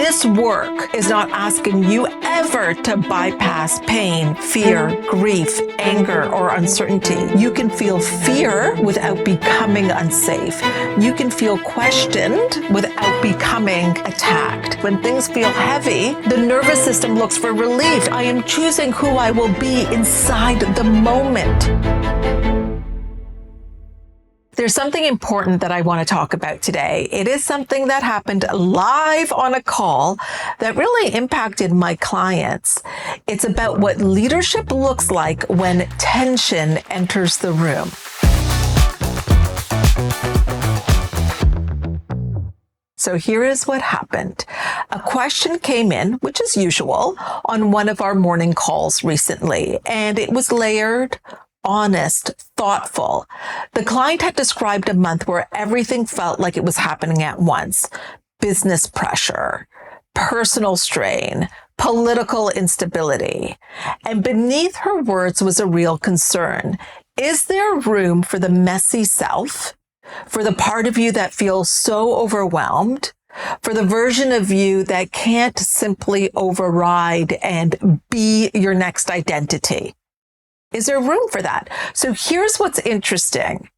This work is not asking you ever to bypass pain, fear, grief, anger, or uncertainty. You can feel fear without becoming unsafe. You can feel questioned without becoming attacked. When things feel heavy, the nervous system looks for relief. I am choosing who I will be inside the moment. There's something important that I want to talk about today. It is something that happened live on a call that really impacted my clients. It's about what leadership looks like when tension enters the room. So here is what happened. A question came in, which is usual, on one of our morning calls recently, and it was layered, honest, thoughtful. The client had described a month where everything felt like it was happening at once. Business pressure, personal strain, political instability. And beneath her words was a real concern. Is there room for the messy self? For the part of you that feels so overwhelmed? For the version of you that can't simply override and be your next identity? Is there room for that? So here's what's interesting.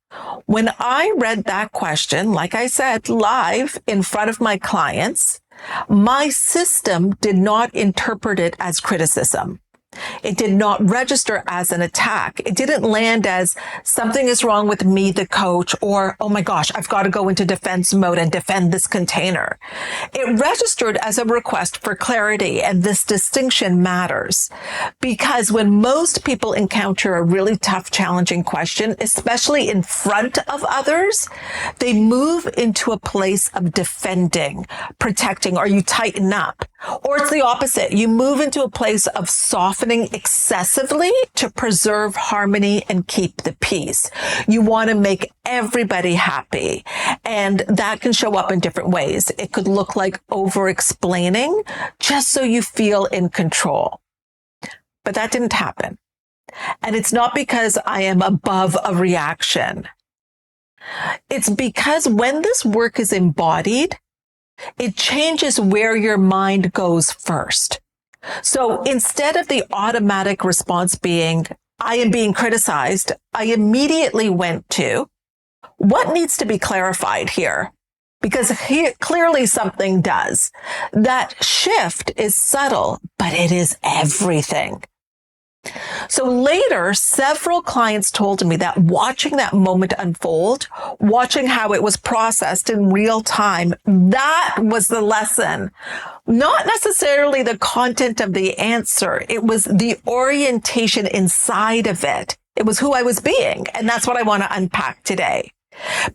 When I read that question, like I said, live in front of my clients, my system did not interpret it as criticism. It did not register as an attack. It didn't land as something is wrong with me, the coach, or, oh my gosh, I've got to go into defense mode and defend this container. It registered as a request for clarity, and this distinction matters because when most people encounter a really tough, challenging question, especially in front of others, they move into a place of defending, protecting, or you tighten up. Or it's the opposite. You move into a place of softening excessively to preserve harmony and keep the peace. You want to make everybody happy. And that can show up in different ways. It could look like over-explaining just so you feel in control. But that didn't happen. And it's not because I am above a reaction. It's because when this work is embodied, it changes where your mind goes first. So instead of the automatic response being, I am being criticized, I immediately went to, what needs to be clarified here? Because clearly something does. That shift is subtle, but it is everything. So later, several clients told me that watching that moment unfold, watching how it was processed in real time, that was the lesson. Not necessarily the content of the answer. It was the orientation inside of it. It was who I was being. And that's what I want to unpack today.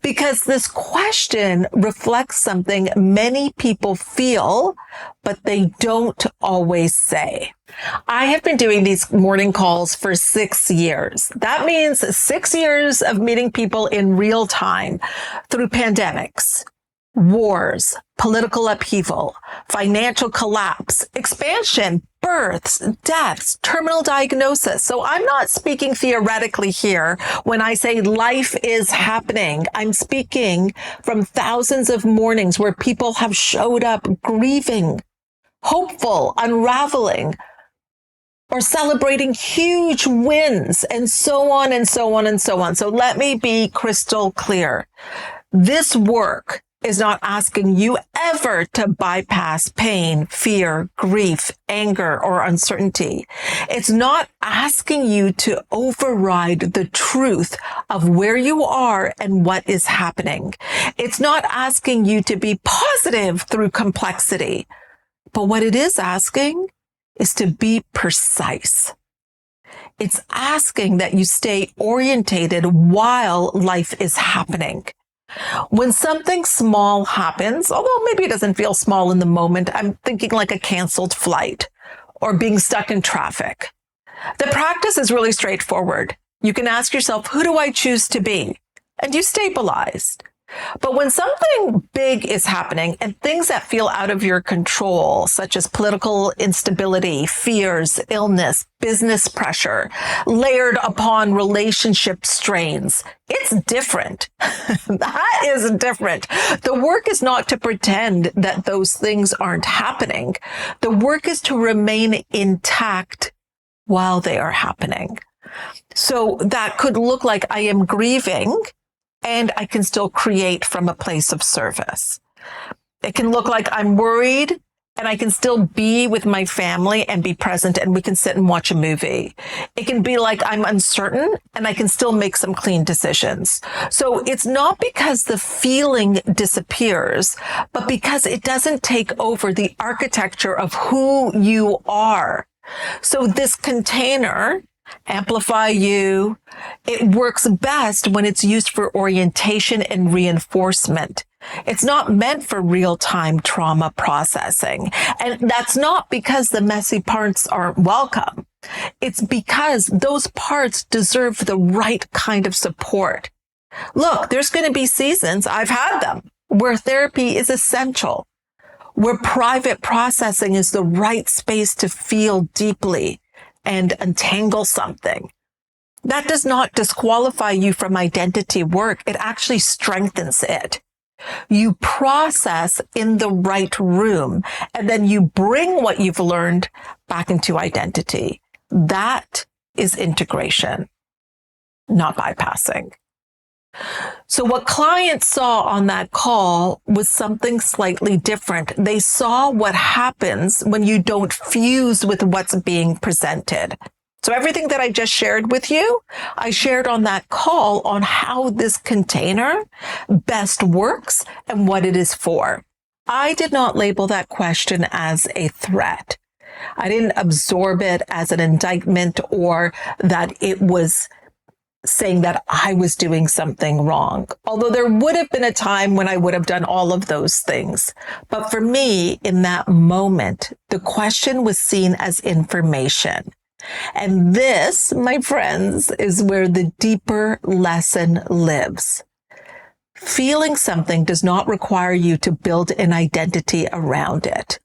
Because this question reflects something many people feel, but they don't always say. I have been doing these morning calls for 6 years. That means 6 years of meeting people in real time through pandemics, wars, political upheaval, financial collapse, expansion, births, deaths, terminal diagnosis. So I'm not speaking theoretically here when I say life is happening. I'm speaking from thousands of mornings where people have showed up grieving, hopeful, unraveling, or celebrating huge wins, and so on and so on and so on. So let me be crystal clear. This work is not asking you ever to bypass pain, fear, grief, anger, or uncertainty. It's not asking you to override the truth of where you are and what is happening. It's not asking you to be positive through complexity. But what it is asking is to be precise. It's asking that you stay orientated while life is happening. When something small happens, although maybe it doesn't feel small in the moment, I'm thinking like a canceled flight or being stuck in traffic. The practice is really straightforward. You can ask yourself, who do I choose to be? And you stabilize. But when something big is happening and things that feel out of your control, such as political instability, fears, illness, business pressure, layered upon relationship strains, it's different. That is different. The work is not to pretend that those things aren't happening. The work is to remain intact while they are happening. So that could look like I am grieving and I can still create from a place of service. It can look like I'm worried and I can still be with my family and be present and we can sit and watch a movie. It can be like I'm uncertain and I can still make some clean decisions. So it's not because the feeling disappears, but because it doesn't take over the architecture of who you are. So this container, Amplify You, it works best when it's used for orientation and reinforcement. It's not meant for real-time trauma processing. And that's not because the messy parts aren't welcome. It's because those parts deserve the right kind of support. Look, there's going to be seasons, I've had them, where therapy is essential, where private processing is the right space to feel deeply and untangle something. That does not disqualify you from identity work. It actually strengthens it. You process in the right room, and then you bring what you've learned back into identity. That is integration, not bypassing. So what clients saw on that call was something slightly different. They saw what happens when you don't fuse with what's being presented. So everything that I just shared with you, I shared on that call on how this container best works and what it is for. I did not label that question as a threat. I didn't absorb it as an indictment or that it was saying that I was doing something wrong. Although there would have been a time when I would have done all of those things. But for me, in that moment, the question was seen as information. And this, my friends, is where the deeper lesson lives. Feeling something does not require you to build an identity around it.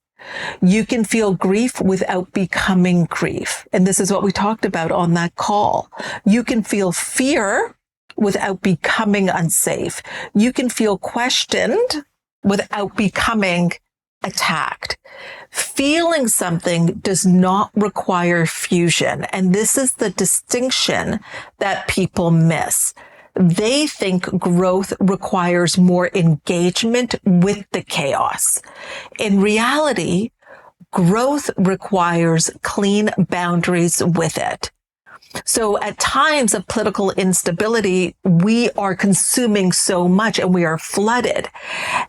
You can feel grief without becoming grief. And this is what we talked about on that call. You can feel fear without becoming unsafe. You can feel questioned without becoming attacked. Feeling something does not require fusion. And this is the distinction that people miss. They think growth requires more engagement with the chaos. In reality, growth requires clean boundaries with it. So at times of political instability, we are consuming so much and we are flooded.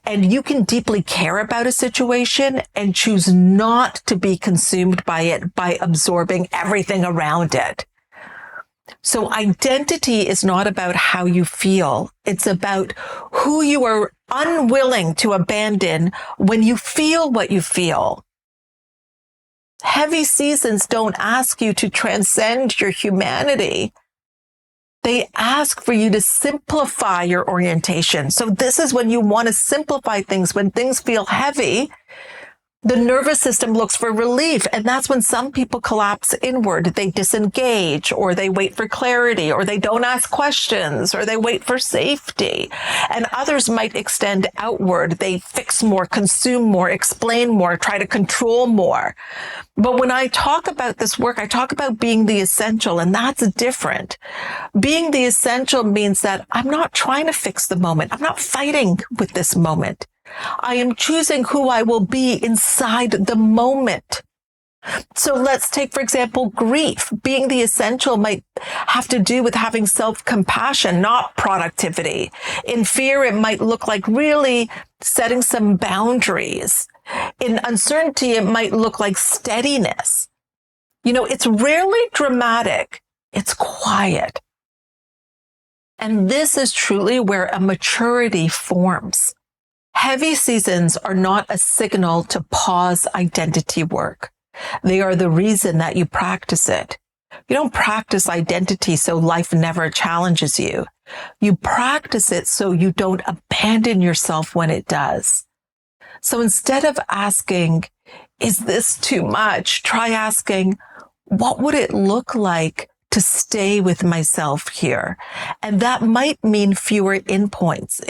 And you can deeply care about a situation and choose not to be consumed by it by absorbing everything around it. So identity is not about how you feel. It's about who you are unwilling to abandon when you feel what you feel. Heavy seasons don't ask you to transcend your humanity. They ask for you to simplify your orientation. So this is when you want to simplify things. When things feel heavy, the nervous system looks for relief. And that's when some people collapse inward. They disengage, or they wait for clarity, or they don't ask questions, or they wait for safety. And others might extend outward. They fix more, consume more, explain more, try to control more. But when I talk about this work, I talk about being the essential, and that's different. Being the essential means that I'm not trying to fix the moment. I'm not fighting with this moment. I am choosing who I will be inside the moment. So let's take, for example, grief. Being the essential might have to do with having self-compassion, not productivity. In fear, it might look like really setting some boundaries. In uncertainty, it might look like steadiness. It's rarely dramatic. It's quiet. And this is truly where a maturity forms. Heavy seasons are not a signal to pause identity work. They are the reason that you practice it. You don't practice identity so life never challenges you. You practice it so you don't abandon yourself when it does. So instead of asking, is this too much? Try asking, what would it look like to stay with myself here? And that might mean fewer inputs.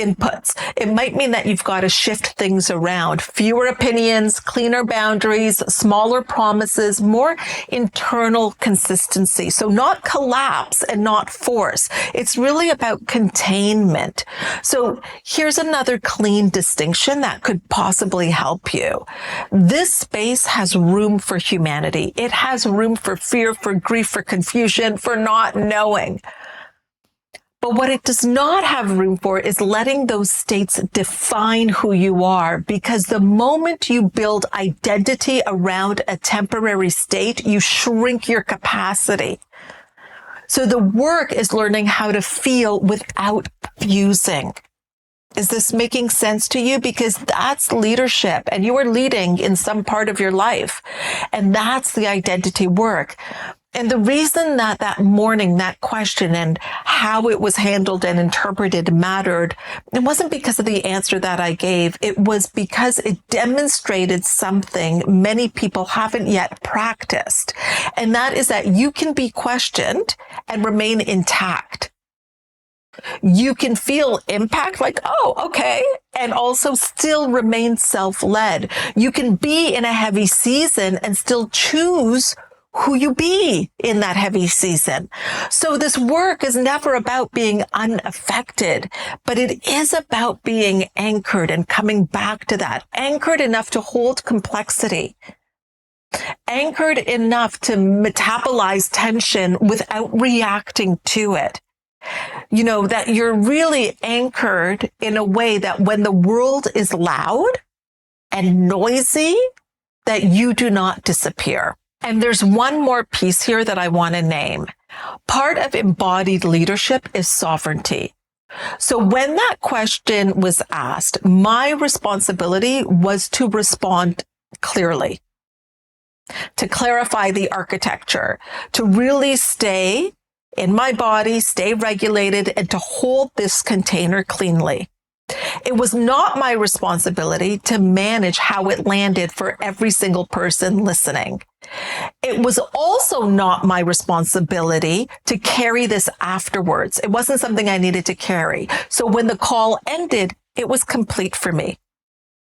It might mean that you've got to shift things around, fewer opinions, cleaner boundaries, smaller promises, more internal consistency. So not collapse and not force. It's really about containment. So here's another clean distinction that could possibly help you. This space has room for humanity. It has room for fear, for grief, for confusion, for not knowing. But what it does not have room for is letting those states define who you are, because the moment you build identity around a temporary state, you shrink your capacity. So the work is learning how to feel without fusing. Is this making sense to you? Because that's leadership, and you are leading in some part of your life. And that's the identity work. And the reason that morning, that question and how it was handled and interpreted mattered, it wasn't because of the answer that I gave. It was because it demonstrated something many people haven't yet practiced. And that is that you can be questioned and remain intact. You can feel impact like, oh, okay, and also still remain self-led. You can be in a heavy season and still choose who you be in that heavy season. So this work is never about being unaffected, but it is about being anchored and coming back to that, anchored enough to hold complexity, anchored enough to metabolize tension without reacting to it. You know, that you're really anchored in a way that when the world is loud and noisy, that you do not disappear. And there's one more piece here that I want to name. Part of embodied leadership is sovereignty. So when that question was asked, my responsibility was to respond clearly, to clarify the architecture, to really stay in my body, stay regulated, and to hold this container cleanly. It was not my responsibility to manage how it landed for every single person listening. It was also not my responsibility to carry this afterwards. It wasn't something I needed to carry. So when the call ended, it was complete for me.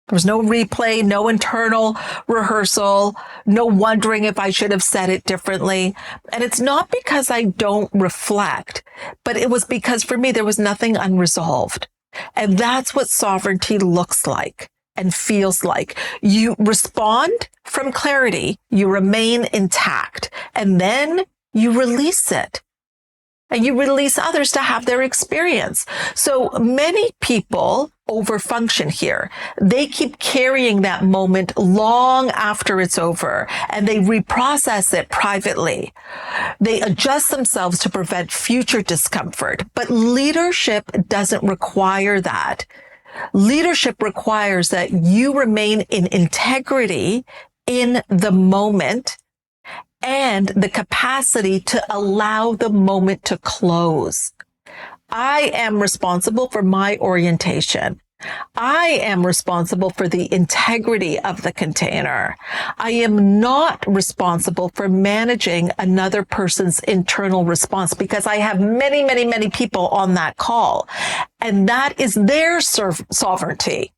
There was no replay, no internal rehearsal, no wondering if I should have said it differently. And it's not because I don't reflect, but it was because for me, there was nothing unresolved. And that's what sovereignty looks like and feels like. You respond from clarity, you remain intact, and then you release it. And you release others to have their experience. So many people overfunction here. They keep carrying that moment long after it's over, and they reprocess it privately. They adjust themselves to prevent future discomfort. But leadership doesn't require that. Leadership requires that you remain in integrity in the moment and the capacity to allow the moment to close. I am responsible for my orientation. I am responsible for the integrity of the container. I am not responsible for managing another person's internal response because I have many, many, many people on that call, and that is their sovereignty.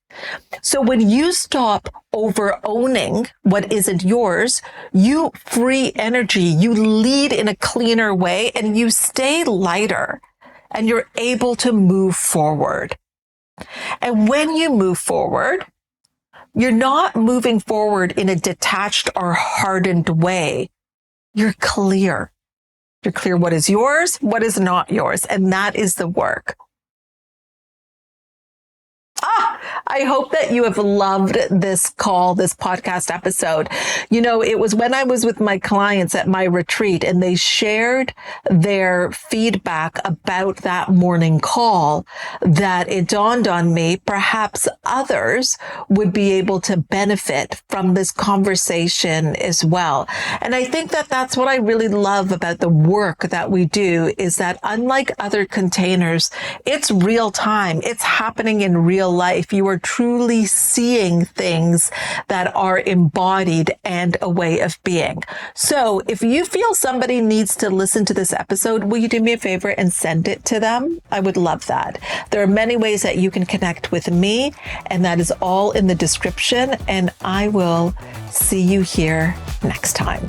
So when you stop over-owning what isn't yours, you free energy, you lead in a cleaner way, and you stay lighter, and you're able to move forward. And when you move forward, you're not moving forward in a detached or hardened way. You're clear. You're clear what is yours, what is not yours, and that is the work. I hope that you have loved this call, this podcast episode. You know, it was when I was with my clients at my retreat and they shared their feedback about that morning call that it dawned on me, perhaps others would be able to benefit from this conversation as well. And I think that that's what I really love about the work that we do is that unlike other containers, it's real time. It's happening in real life. You are truly seeing things that are embodied and a way of being. So if you feel somebody needs to listen to this episode, will you do me a favor and send it to them? I would love that. There are many ways that you can connect with me, and that is all in the description. And I will see you here next time.